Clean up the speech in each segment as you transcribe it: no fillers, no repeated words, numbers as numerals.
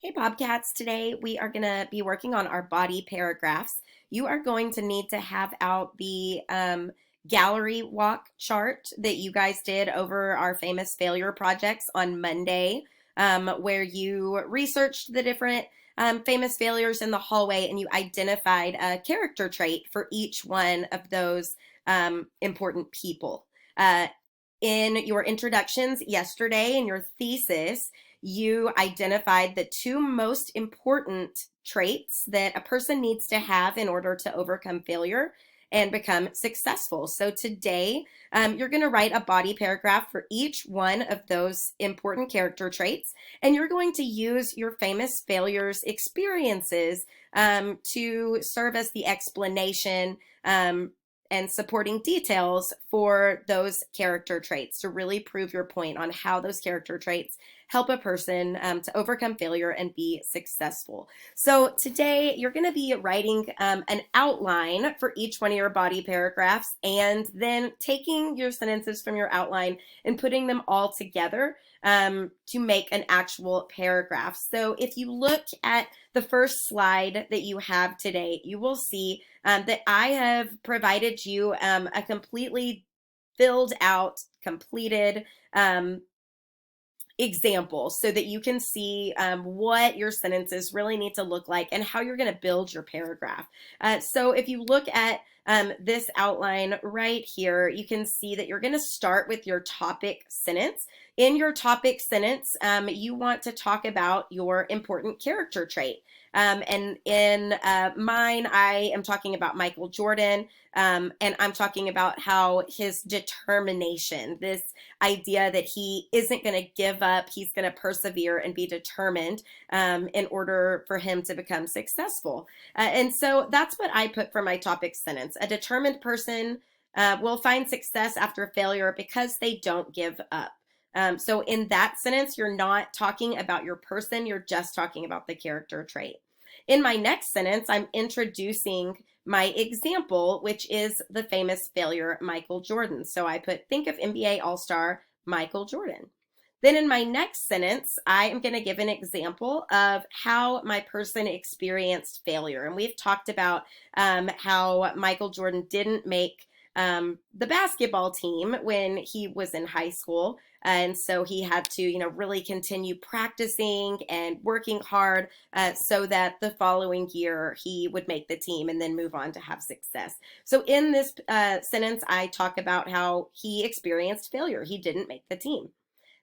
Hey Bobcats, today we are going to be working on our body paragraphs. You are going to need to have out the gallery walk chart that you guys did over our famous failure projects on Monday, where you researched the different famous failures in the hallway and you identified a character trait for each one of those important people. In your introductions yesterday in your thesis, you identified the two most important traits that a person needs to have in order to overcome failure and become successful. So today, you're going to write a body paragraph for each one of those important character traits, and you're going to use your famous failures experiences to serve as the explanation and supporting details for those character traits to really prove your point on how those character traits help a person to overcome failure and be successful. So today you're going to be writing an outline for each one of your body paragraphs and then taking your sentences from your outline and putting them all together to make an actual paragraph. So if you look at the first slide that you have today, you will see that I have provided you a completely filled out, completed example so that you can see what your sentences really need to look like and how you're going to build your paragraph. So if you look at this outline right here, you can see that you're going to start with your topic sentence. In your topic sentence, you want to talk about your important character trait. And in mine, I am talking about Michael Jordan, and I'm talking about how his determination, this idea that he isn't going to give up, he's going to persevere and be determined in order for him to become successful. And so that's what I put for my topic sentence. A determined person will find success after failure because they don't give up. So in that sentence, you're not talking about your person, you're just talking about the character trait. In my next sentence, I'm introducing my example, which is the famous failure Michael Jordan. So I put, think of NBA All-Star Michael Jordan. Then in my next sentence, I am going to give an example of how my person experienced failure. And we've talked about how Michael Jordan didn't make the basketball team when he was in high school. And so he had to, really continue practicing and working hard so that the following year he would make the team and then move on to have success. So in this sentence, I talk about how he experienced failure. He didn't make the team.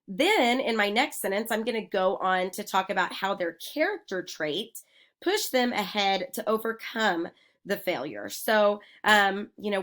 Then in my next sentence, I'm going to go on to talk about how their character trait pushed them ahead to overcome the failure. So,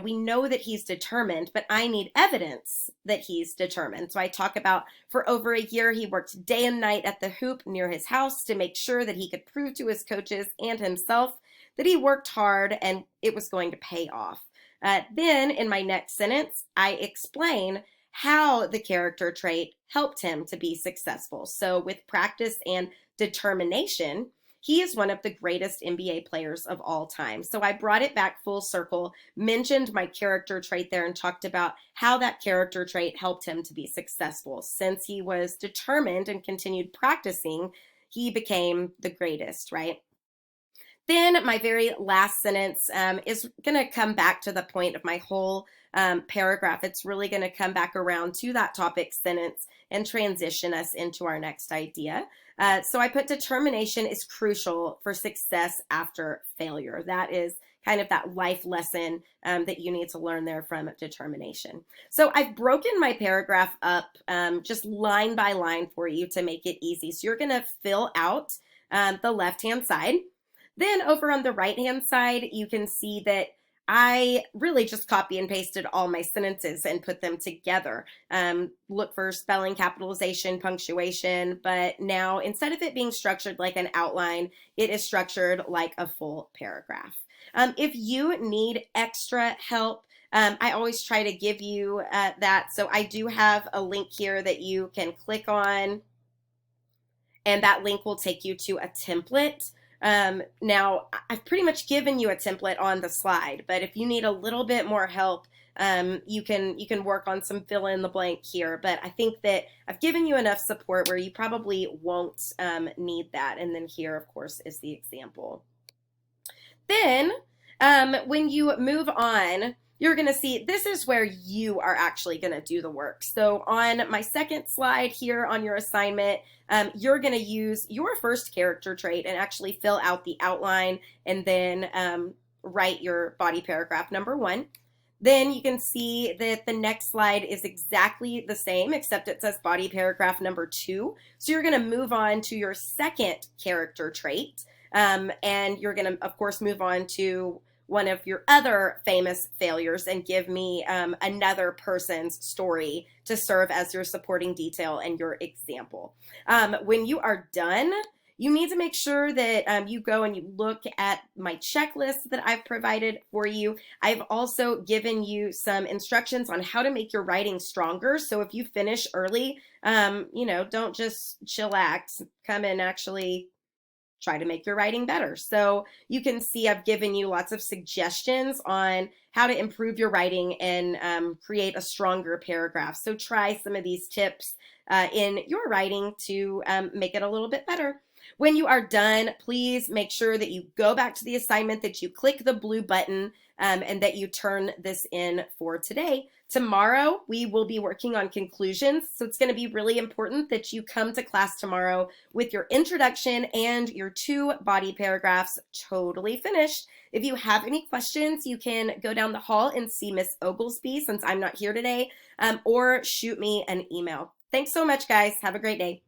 we know that he's determined, but I need evidence that he's determined. So I talk about for over a year, he worked day and night at the hoop near his house to make sure that he could prove to his coaches and himself that he worked hard and it was going to pay off. Then in my next sentence, I explain how the character trait helped him to be successful. So with practice and determination, he is one of the greatest NBA players of all time. So I brought it back full circle, mentioned my character trait there, and talked about how that character trait helped him to be successful. Since he was determined and continued practicing, he became the greatest, right? Then my very last sentence is going to come back to the point of my whole paragraph. It's really going to come back around to that topic sentence and transition us into our next idea. So I put determination is crucial for success after failure. That is kind of that life lesson that you need to learn there from determination. So I've broken my paragraph up just line by line for you to make it easy. So you're going to fill out the left-hand side. Then over on the right-hand side, you can see that I really just copy and pasted all my sentences and put them together. Look for spelling, capitalization, punctuation, but now instead of it being structured like an outline, it is structured like a full paragraph. If you need extra help, I always try to give you that. So I do have a link here that you can click on, and that link will take you to a template. Now, I've pretty much given you a template on the slide, but if you need a little bit more help you can work on some fill in the blank here, but I think that I've given you enough support where you probably won't need that. And then here, of course, is the example. Then when you move on, you're going to see this is where you are actually going to do the work. So on my second slide here on your assignment, you're going to use your first character trait and actually fill out the outline and then write your body paragraph number 1. Then you can see that the next slide is exactly the same, except it says body paragraph number 2. So you're going to move on to your second character trait. And you're going to, of course, move on to one of your other famous failures and give me another person's story to serve as your supporting detail and your example. When you are done, you need to make sure that you go and you look at my checklist that I've provided for you. I've also given you some instructions on how to make your writing stronger. So if you finish early, don't just chillax, come and actually try to make your writing better. So you can see I've given you lots of suggestions on how to improve your writing and create a stronger paragraph. So try some of these tips in your writing to make it a little bit better. When you are done, please make sure that you go back to the assignment, that you click the blue button, and that you turn this in for today. Tomorrow, we will be working on conclusions, so it's going to be really important that you come to class tomorrow with your introduction and your 2 body paragraphs totally finished. If you have any questions, you can go down the hall and see Miss Oglesby since I'm not here today, or shoot me an email. Thanks so much, guys. Have a great day.